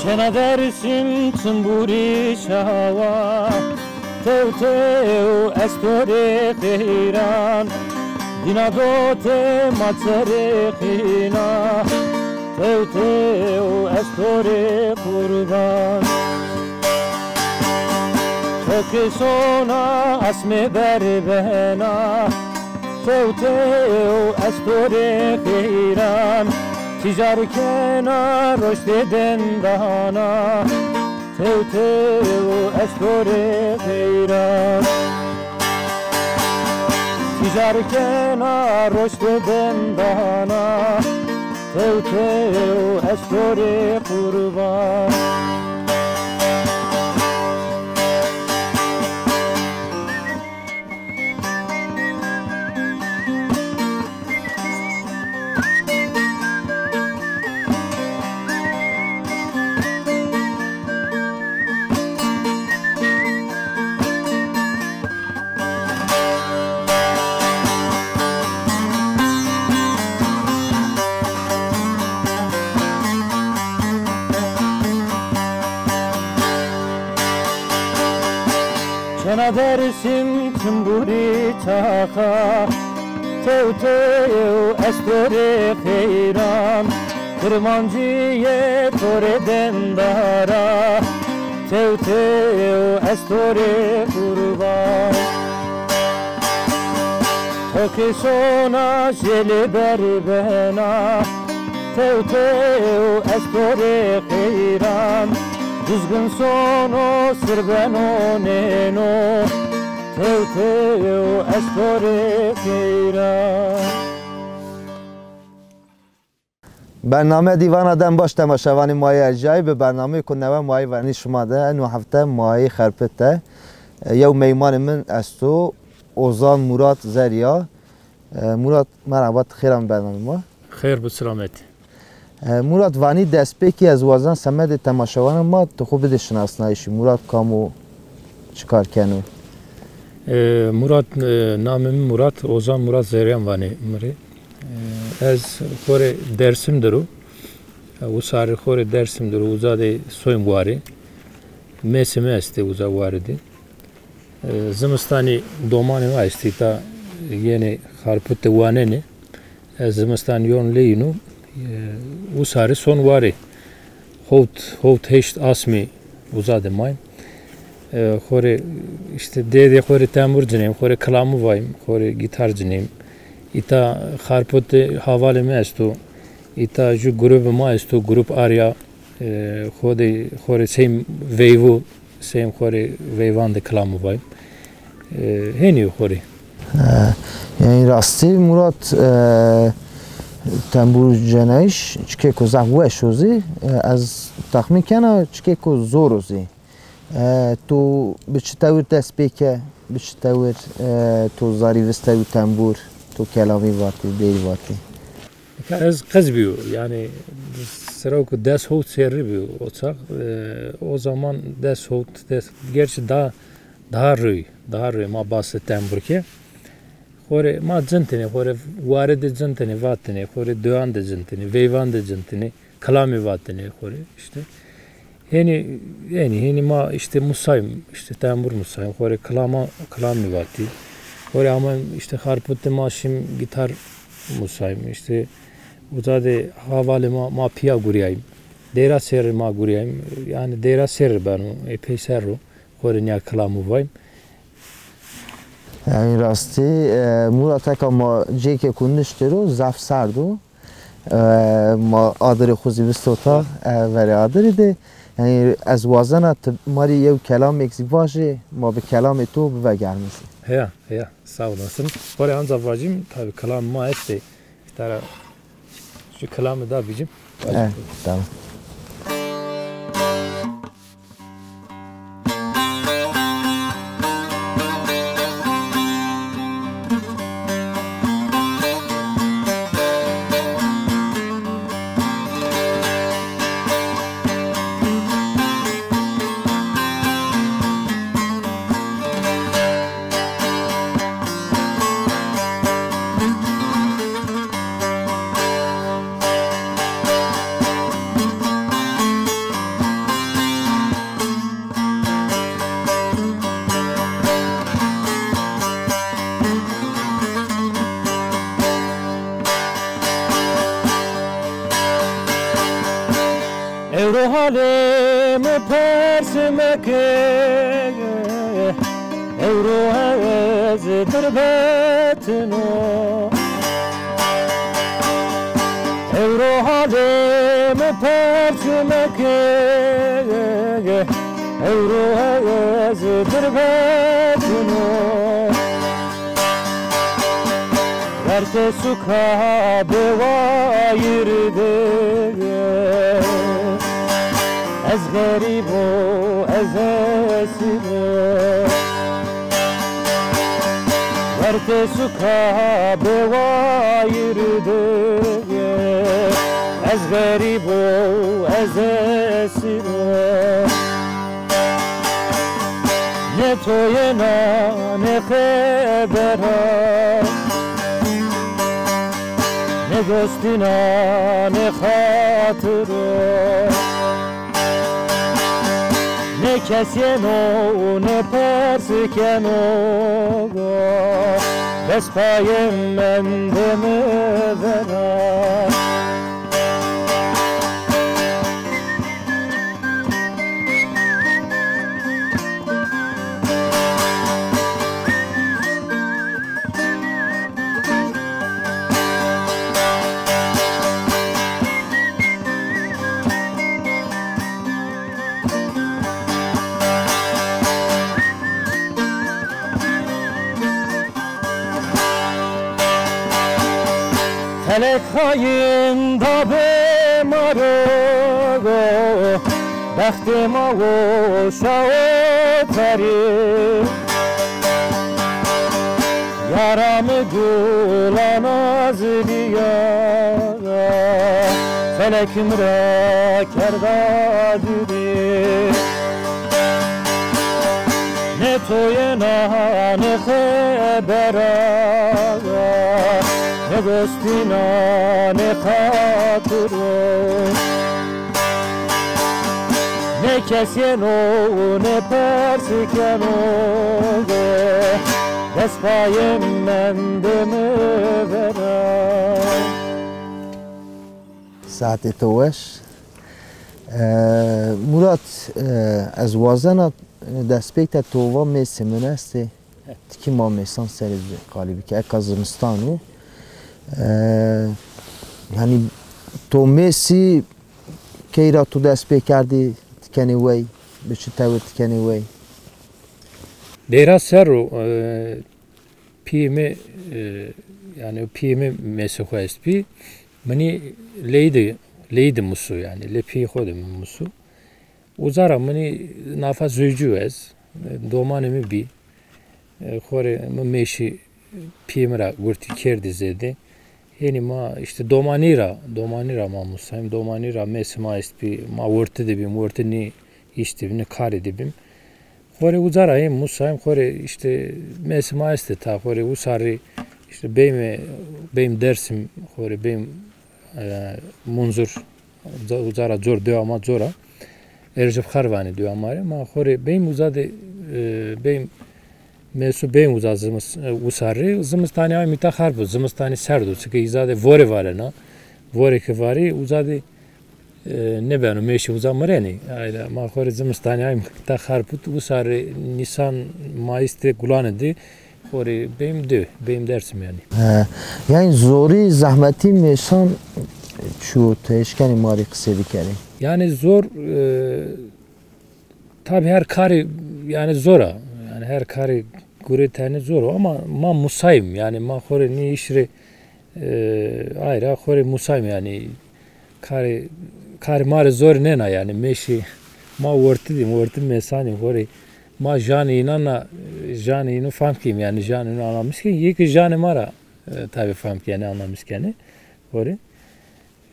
Çena dersim tımburi şava Tev tev estore kheiran Dina dote matere khina Tev tev estore kurban Tek sona asme berbena Tev tev estore kheiran Tijar kenar roşte dendana Tev tev estore kheiran Tijar kenar roşte dendana Tev tev estore kurban Çena dersim tımburi çaka Tev tev estore kheiran Kırmancıye tore dendara Tev tev estore kurban Toki sona jele berbena Tev tev estore kheiran Düzgün sonu sırbeno neno Tev tev estore kheiran برنامه دیوان آدم باش تماشاوانی مای ارجایی به برنامه کننوه مای ورنی شما ده نو هفته مای خرپته یو میمان من استو اوزان مراد زریا مراد مرحبا خیرم برنامه ما خیر bu selamet مراد وانی دست پیکی از وازن سمد تماشاوان ما تو خوب بده شناسنایشی مراد کامو چکار کنو Murat namım Murat Ozan Murat Zeryan vani mri Ez kore dersimdir o sarı kore dersimdir uzade soyum vari mesime este uza varidi zımstani domani va istita yeni harpute vaneni zımstan yon leyinu usarı son vari hot heşt asmi uzade may kore işte dede kore tamburcunayım kore klamı vayım kore gitarcunayım İta harpote havale me esto İta ju grup ma esto grup arya khode same veyvu same khore veyvan de klamı vayım heni khore yani rasti Murat tambur janaish çke ko zahwe shozi az takhmin kana çke ko zorozi تو به چطور دست بکه به چطور تو زاری وستای تنبور تو کلامی واتی دیری واتی از قزبیو yani sıra o ders hout serri olsak o zaman ders hout gerçi daha rüy ma bahsettim burki kore ma zentene kore varede zentene vatene kore döan de zentene veyvan de zentene kalami vatene kore işte yani ma işte musayım işte tambur musayım kore kalami vati kore ama işte harputte maşim gitar musayım işte uzade havale ma pia guriyayım dera ser ma guriyayım yani dera ser ben epey serro kore niya kalamı vayım yani rasti Murat ama jeke kunduştero zaf sardu ma adre khuzivistota veri adre de yani az wazana mari yev kelam ekzivaje ma be kelam to be gelmesin. Ya sağ olasın. Kore anza vacim tabi kelam ma ette tara şu kelamı da bizim. Tamam. Evro halime persmeke Evro ezdir betino Evro halime persmeke Evro ezdir betino Verte suka bevayirde Ez garibo, ez esiro Verte suka bevayirde Ez garibo, ez esiro Ne toyena, ne khebera Ne dostina, ne khatıra Ne keseno, ne persikeno Bes payem mendeme vera Felek hayında bemaro Bəxtima o şaotari Yaramı gulanaz diya Felekim ra kerdadiri Ne toyena ne khebera Ne dostina ne khatıro Ne kesyeno ne persikeno Despayem mendeme vera Saati toweş Murat ez wazena despekte tova mesimine esti Tiki ma mesan seri galibi ki eka zimistanı yani to mesi keyra tu dest pê kerdî tikenê wey bi çi tewir tikenê wey Dera serro piyemi yani piyemi mesuha espi mani leydi musu yani lepi hodem musu uzara mani nafa zücü ez domanemi bi khore meşi piyemra gurti kerdi zedi yani ma işte domanira ma musayim domanira mesma espi ma vurte debim vurte ni işte ne kare debim khore uzara musayim khore işte mesma este ta khore usari işte beym dersim khore beym munzur uzara zor devama zora erjef kharvani diyor amare ma khore beym uzade beym mesu beym uzazımız usarri zımstani ay mitakhar bu zımstani serdu çünkü izade vore varena vore ki vari uzade ne benu meşi uzamreni ayla ma khore zımstani ay mitakhar bu usarri nisan mayiste gulanedi khore beym dersim yani yani zori zahmeti mesan şu teşkeni mari kısa dikeri yani zor tabi her kari yani zora yani her kari gureteni zor ama ma musayim yani ma khore ni işre Ayrı khore musayim yani kari mare zor nena yani meşi ma vortim mesani khore ma jani inana jani inu famkim yani jani inu anlamış ki yeki jani mara tabi famki yani anlamış yani khore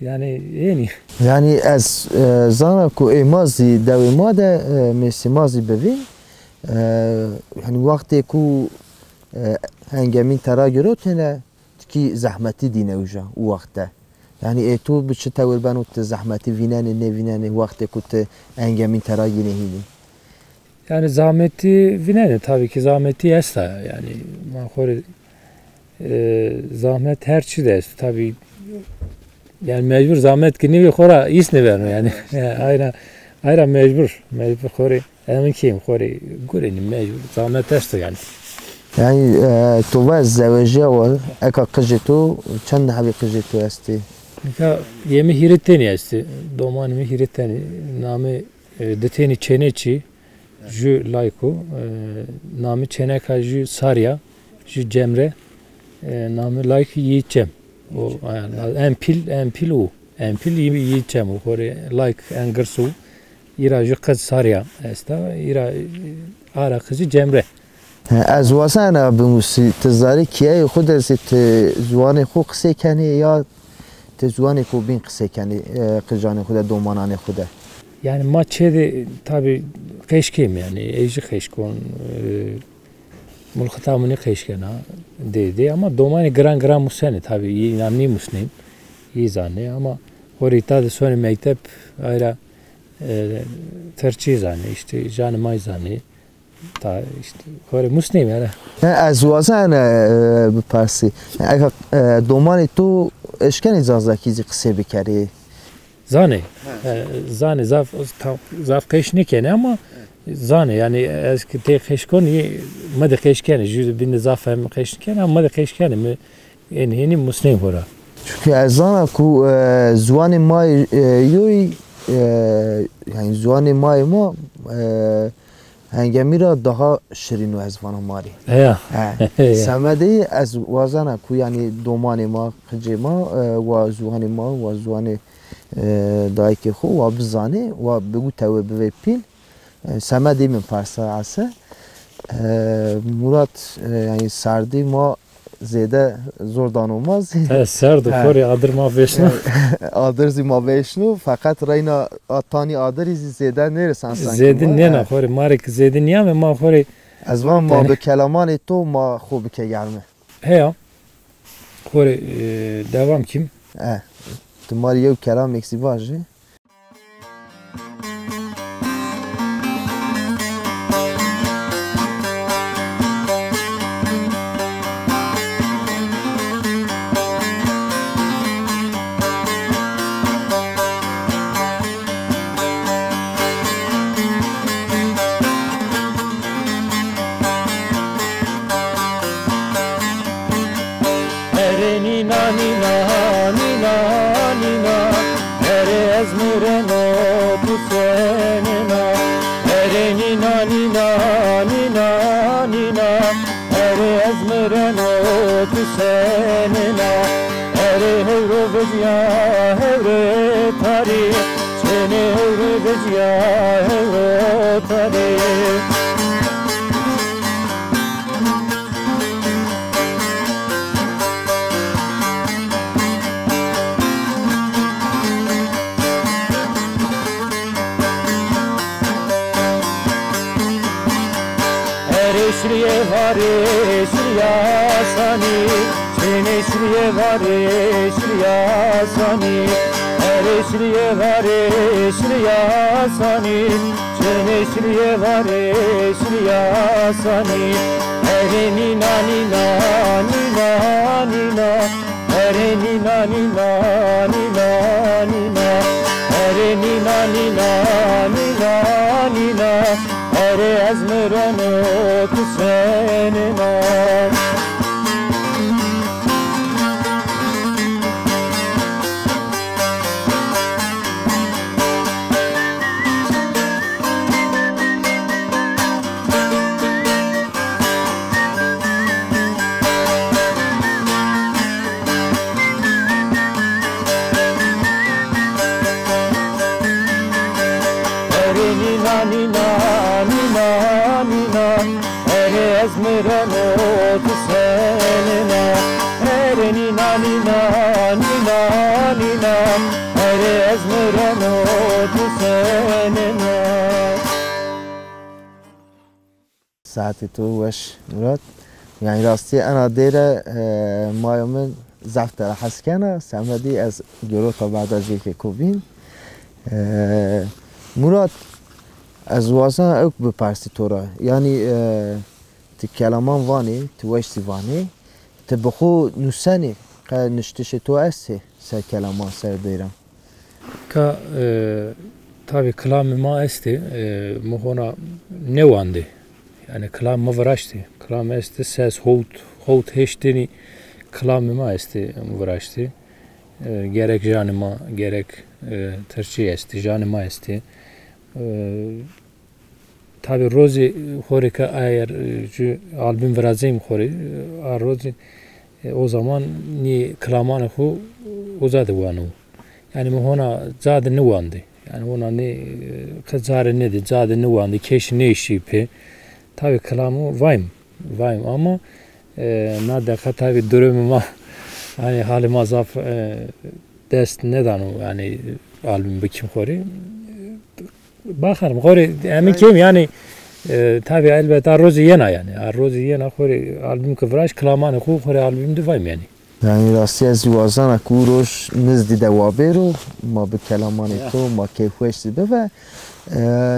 yani yeni yani ez zana ku emazi devima de mesimazi bevin yani vakti ku hengemin tera göre tene ki zahmeti dine uca o vakte yani tu biçi tevil ben ot zahmeti vinene ne vinene vakti ku te hengemin tera yine hili yani zahmeti vinene tabii ki zahmeti esta yani mahore zahmet her şey de tabii yani mecbur zahmet ki ne khora is ne verno yani ayra mecbur khore emin kim khore gureni mecbur zahmet esta yani tu vaz zevje var eka qjetu çend habi qjetu esti ka yemi hireteni esti domanimi hireteni name deteni çeneçi ju layko name çeneka ju sarya ju cemre name layk yiyeceğim o yani empil o empil yiyeceğim o kore layk engirsu ira ju kız sarya esta ira ara kızı cemre از واسه به موسی تزاری کیه خود از زوان خو قصه کنی یا تزوان خو بین قصه کنی قجان خود دومانان خود yani maçede tabi keşkem yani eji keşkon mulkatamını keşkena dedi ama domani gran musene tabi inanni muslim iyi zanne ama horita da sonra mektep ayra tercih zanne işte canı may zanne ta işte kore muslim yani از واسه بپرسی اگه دومان تو اشکن اجازه کیزی قصه بکری zane zaf keşnikene ama zane yani eski te keşkoni mede keşkene jüz bin zaf hem keşnikene ama mede keşkene mi en muslim hora çünkü ezana ku zuani may yoy yani zuani may ma هنگامی را daha شیرین و از وانو ماری. سمدی از وزنه کو یعنی دومان ما خجی ما و زوان ما و زوان دایک خو و بزانه و بگو تو به پیل سمدی من پارسا عسه مراد یعنی سردی ما زیاده زور دانوماز. سرد خوری آدر ما بشنو. آدرزی ما بشنو فقط راینا آتانی آدری زیاده نرسان سانگ. زیاده نه خوری مارک زیاده نیام ما خوری. از وان ما به کلامان تو ما خوب که گرمه. هیا. خوری دوام کیم؟ تو ماری یو کلام اکسی باشه. nina nina nina ere ezmirano tu senina ere nina nina nina nina ere ezmirano tu senina. ساعتی تو وش مراد يعني راستي أنا دايرة ما يومن زفت حس كنا سمدي از جروتا بعد از يكي كوبين مراد از واسه اوك بپرسی تورا يعني تكلمان واني توشتي واني تبخو نساني قا نشتش تو اسي سر كلمان سر دايرم Ka tabi klamı ma esti muhona ne vandi yani klam ma vraşti klam esti ses holt heştini klamı ma esti vraşti gerek janıma gerek tercih esti janıma esti tabi rozi horika eğer şu albüm verazim hori rozi o zaman ni klamanı hu uzadı vanu yani muhona zaten ne vandı yani ona ne kazarı nedir zaten ne vandı keş ne işi pe tabi kelamı vayım ama nadaka tabi durumuma hani halim azaf dest neden o yani albüm bikim khori bakarım khori emin kim yani tabi elbette rozi yena yani rozi yena khori albüm kıvraş kelamanı khori albümde vayım yani. يعني راستی از وازان کوروش نزدی دوابه رو ما به کلامان تو ما کیفوش به و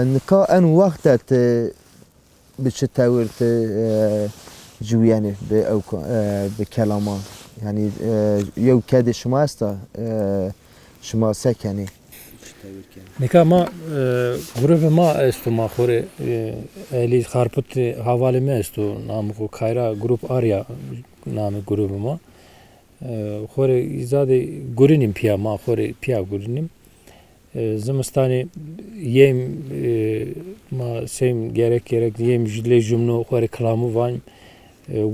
نکا ان وقتت به چه طورت جویانه به کلامان یعنی یو کد شما است شما سکنی نکا ما گروه ما است ما خوره الی خارپت حواله ما است نام کو کایرا گروپ آریا نام گروه ما خوري زاده گورینیم پیا ما خوري پیا گورینیم زمستانی یم ما سیم gerek یم jile jumno خوري کلامو وان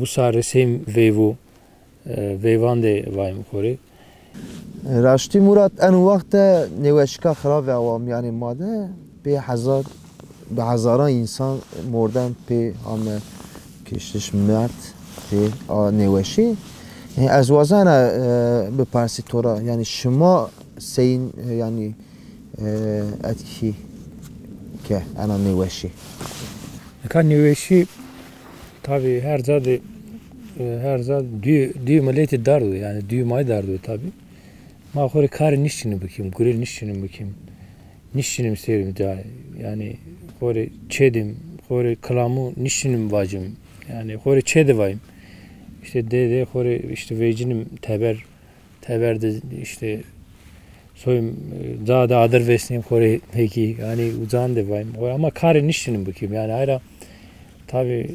وساره سیم ویوان ده وایم خوري راشتی مراد ان وقت نوشکا خراب عوام یعنی ماده به هزاران انسان مردن به همه کشتش مرد به نوشی از وازانه بپرسی تورا یعنی شما سین یعنی اتکی که انا نوشی kan nüveşi tabi her zat dü milleti dardı yani dü may dardı tabi ma khori kar nişini bakayım gurel nişini bakayım nişinim sevim da yani khori çedim khori kalamu nişinim vacım yani khori çede vayım İşte dede khori işte vecinim teberde işte soyum daha da adır vesnim khori peki yani uzan de vayım ama kar nişinim bakayım yani hayra tabi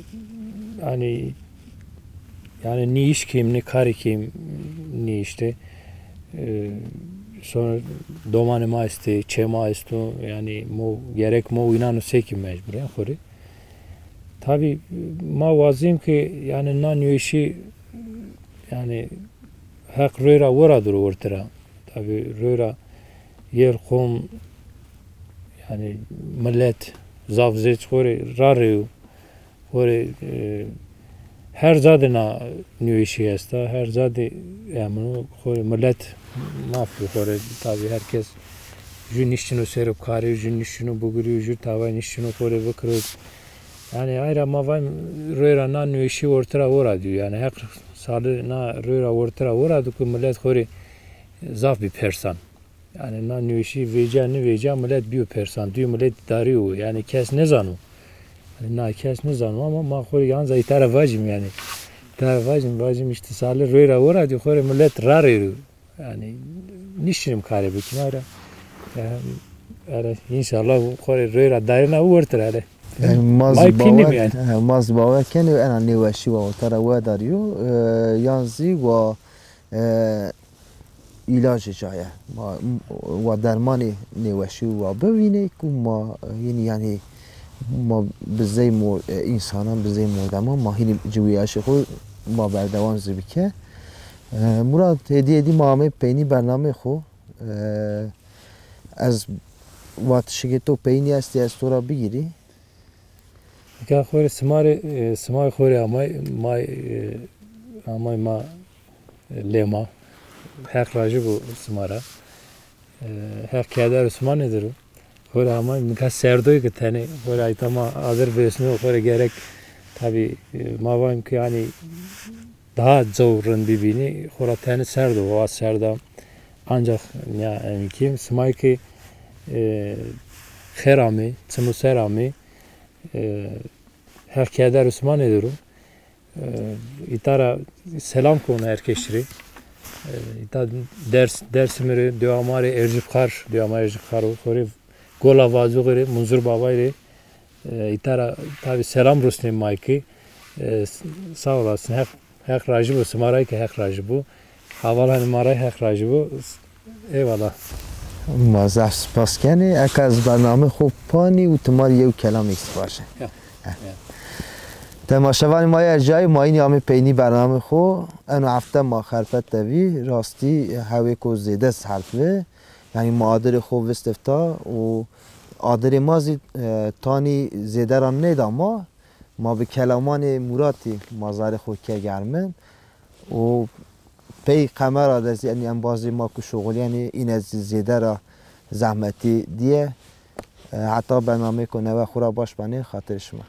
yani ni iş kim ni kar kim ni işte sonra domanıma iste çema isto yani mo gerek mo inanı sekim mecburen khori tabi ma vazim ki yani nan işi yani hak röra varadır ortara tabi röra yer kom yani millet zavzet khori rarı khori her zadına nüişi est her zadı yani khori millet mafya khori tabi herkes jün işini serip kari jün işini bugürü jün tavan işini khori bakır yani ayrı mavayım röra na nüişi ortara vara diyor yani her salı na röra ortara vara diyor ki millet khori zaf bir persan yani na nüişi veca millet bir persan diyor millet darıyor yani kes ne zanu yani na kes ne zanu ama ma khori yalnız itara vacim yani itara vacim işte salı röra vara diyor khori millet rarıyor yani nişinim kare bir kenara yani inşallah khori röra dairna ortara yani maz باور کنی انا نوشی و ترى وداریو یانزی و علاج جایه و درمانی نوشی و ببینی که ما یعنی ما بزی انسانان بزی مردمان ما هی جویاش خو ما بردوان زبیکه مراد هدیه دی ما همه پینی برنامه خو از واتشگی تو پینی هستی از تو را بگیری؟ که خوری سمای خوری امای ما لیما حق راجع بو سمارا حق کدر سمان ندارو خوری امای میگه سردوی که تنی خوری ایتما آدر بیسنو خوری گرک tabi mavayim ki yani daha zorun bibini khora tane serdo o serda ancak yani kim smay ki kherami tmu serami her keder Osman ediyorum itara selam konu herkesleri ita dersimleri devamari ercikar devamari ercikar khori gola vazu gere munzur babayri itara tabi selam Ruslim Mayki sağ olasın hak racı bu Smaray ki hak racı bu havalan maray hak racı bu eyvallah مازه سپاس کنی اک از برنامه خوب پانی و تمار یو کلام ایست باشه تماشاوان ما ارجای ما این یامی پینی برنامه خو انو هفته ما خرفت دوی راستی هوی کو زیده حرفه یعنی ما آدر خوب وستفتا و آدر ما تانی زیده را نیدا ما به کلامان موراتی مازار خود که گرمن و پی قمر آدرز یعنی انبازی ما که شغل یعنی این از زیده را زحمتی دیه حتی برنامه کنه و خورا باش بانه خاطر شما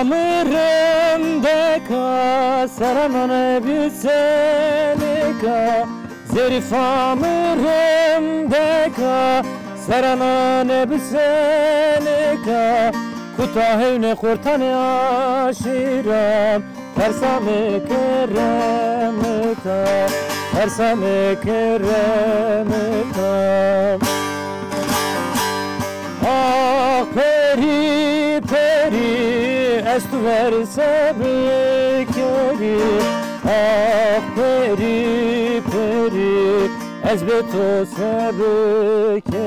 Zerifamırım deka saranane bilsenika Zerifamırım deka saranane bilsenika Kutahevne kurtane aşiram Tersame keremeka Tersame keremeka Ah peri peri est verse bekeri Ah peri peri ez beto sebekeri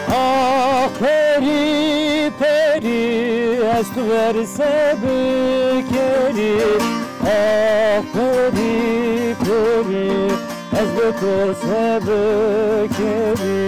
Ah peri peri est verse bekeri Ah peri peri ez beto sebekeri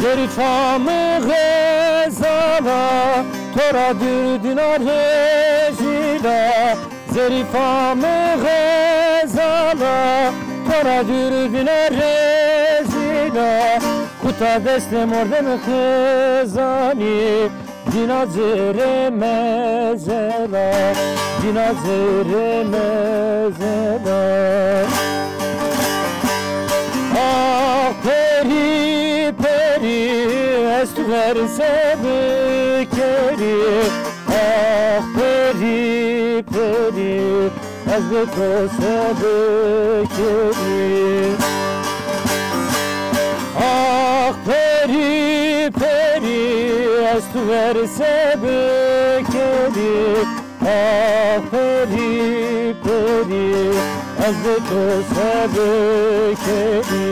Zerifamı gezala Tora dürdünar hecila Zerifamı gezala Tora dürdünar hecila Kuta destem orada mı kızani Dinazere mezela Dinazere mezela Ah peri peri est verse bekeri Ah peri peri ez beto sebekeri Ah peri peri est verse bekeri Ah peri peri ez beto sebekeri